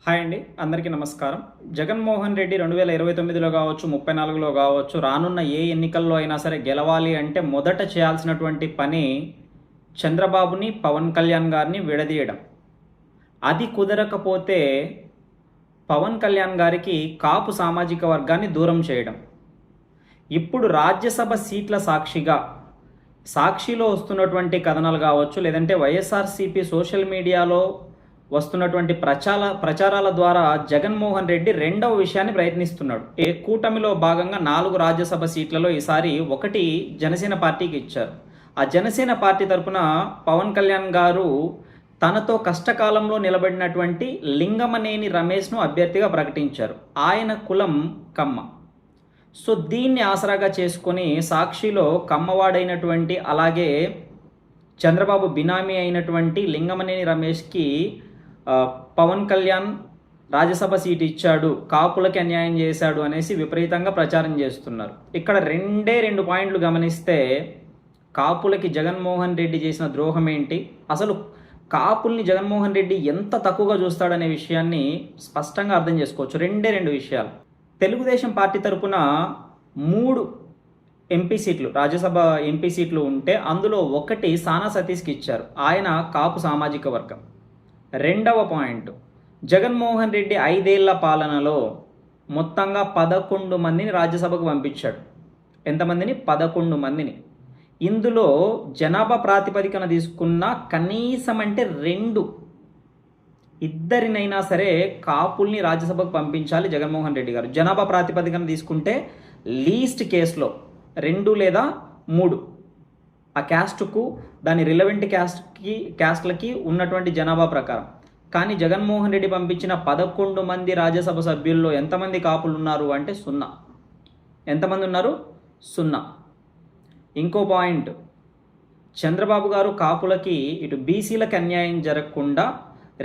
Hi అండి, అందరికీ నమస్కారం. జగన్మోహన్ రెడ్డి 2029లో కావచ్చు, 34లో కావచ్చు, రానున్న ఏ ఎన్నికల్లో అయినా సరే గెలవాలి అంటే మొదట చేయాల్సినటువంటి పని చంద్రబాబుని, పవన్ కళ్యాణ్ గారిని విడదీయడం. అది కుదరకపోతే పవన్ కళ్యాణ్ గారికి కాపు సామాజిక వర్గాన్ని దూరం చేయడం. ఇప్పుడు రాజ్యసభ సీట్ల సాక్షిలో వస్తున్నటువంటి కథనాలు కావచ్చు, లేదంటే వైఎస్ఆర్సీపీ సోషల్ మీడియాలో వస్తున్నటువంటి ప్రచారాల ద్వారా జగన్మోహన్ రెడ్డి రెండవ విషయాన్ని ప్రయత్నిస్తున్నాడు. కూటమిలో భాగంగా 4 రాజ్యసభ సీట్లలో ఈసారి 1 జనసేన పార్టీకి ఇచ్చారు. ఆ జనసేన పార్టీ తరఫున పవన్ కళ్యాణ్ గారు తనతో కష్టకాలంలో నిలబడినటువంటి లింగమనేని రమేష్ను అభ్యర్థిగా ప్రకటించారు. ఆయన కులం కమ్మ. సో దీన్ని ఆసరాగా చేసుకొని సాక్షిలో కమ్మవాడైనటువంటి, అలాగే చంద్రబాబు బినామీ అయినటువంటి లింగమనేని రమేష్కి పవన్ కళ్యాణ్ రాజ్యసభ సీటు ఇచ్చాడు, కాపులకి అన్యాయం చేశాడు అనేసి విపరీతంగా ప్రచారం చేస్తున్నారు. ఇక్కడ 2 పాయింట్లు గమనిస్తే కాపులకి జగన్మోహన్ రెడ్డి చేసిన ద్రోహం ఏంటి, అసలు కాపుల్ని జగన్మోహన్ రెడ్డి ఎంత తక్కువగా చూస్తాడనే విషయాన్ని స్పష్టంగా అర్థం చేసుకోవచ్చు. 2 విషయాలు. తెలుగుదేశం పార్టీ తరపున 3 ఎంపీ సీట్లు, రాజ్యసభ ఎంపీ సీట్లు ఉంటే అందులో 1 సానా సతీష్కి ఇచ్చారు. ఆయన కాపు సామాజిక వర్గం. 2వ పాయింట్, జగన్మోహన్ రెడ్డి 5 ఏళ్ల పాలనలో మొత్తంగా 11 మందిని రాజ్యసభకు పంపించాడు. ఎంతమందిని? 11 మందిని. ఇందులో జనాభా ప్రాతిపదికన తీసుకున్న కనీసం అంటే 2 సరే కాపుల్ని రాజ్యసభకు పంపించాలి జగన్మోహన్ రెడ్డి గారు. జనాభా ప్రాతిపదికన తీసుకుంటే లీస్ట్ కేసులో 2 లేదా 3 ఆ క్యాస్ట్కు, దాని రిలవెంట్ క్యాస్ట్లకి ఉన్నటువంటి జనాభా ప్రకారం. కానీ జగన్మోహన్ రెడ్డి పంపించిన 11 మంది రాజ్యసభ సభ్యుల్లో ఎంతమంది కాపులు ఉన్నారు అంటే 0. ఎంతమంది ఉన్నారు? 0. ఇంకో పాయింట్, చంద్రబాబు గారు కాపులకి ఇటు బీసీలకు అన్యాయం జరగకుండా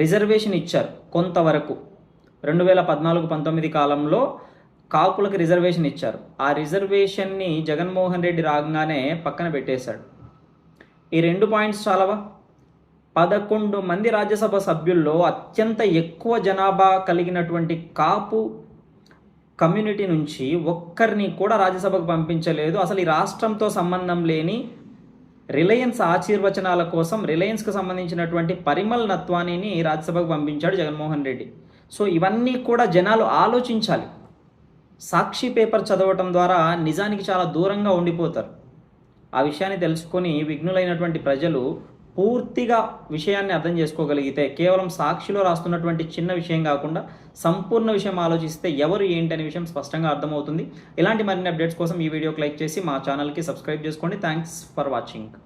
రిజర్వేషన్ ఇచ్చారు కొంతవరకు. 2014-19 కాలంలో కాపులకు రిజర్వేషన్ ఇచ్చారు. ఆ రిజర్వేషన్ని జగన్మోహన్ రెడ్డి రాగానే పక్కన పెట్టేశాడు. ఈ 2 పాయింట్స్ చాలావా? 11 మంది రాజ్యసభ సభ్యుల్లో అత్యంత ఎక్కువ జనాభా కలిగినటువంటి కాపు కమ్యూనిటీ నుంచి ఒక్కరిని కూడా రాజ్యసభకు పంపించలేదు. అసలు ఈ రాష్ట్రంతో సంబంధం లేని రిలయన్స్ ఆశీర్వచనాల కోసం రిలయన్స్కి సంబంధించినటువంటి పరిమల్ నత్వానీని రాజ్యసభకు పంపించాడు జగన్మోహన్ రెడ్డి. సో ఇవన్నీ కూడా జనాలు ఆలోచించాలి. సాక్షి పేపర్ చదవటం ద్వారా నిజానికి చాలా దూరంగా ఉండిపోతారు. ఆ విషయాన్ని తెలుసుకొని విఘ్నులైనటువంటి ప్రజలు పూర్తిగా విషయాన్ని అర్థం చేసుకోగలిగితే, కేవలం సాక్షిలో రాస్తున్నటువంటి చిన్న విషయం కాకుండా సంపూర్ణ విషయం ఆలోచిస్తే ఎవరు ఏంటి అనే విషయం స్పష్టంగా అర్థమవుతుంది. ఇలాంటి మరిన్ని అప్డేట్స్ కోసం ఈ వీడియోకి లైక్ చేసి మా ఛానల్కి సబ్స్క్రైబ్ చేసుకోండి. Thanks for watching.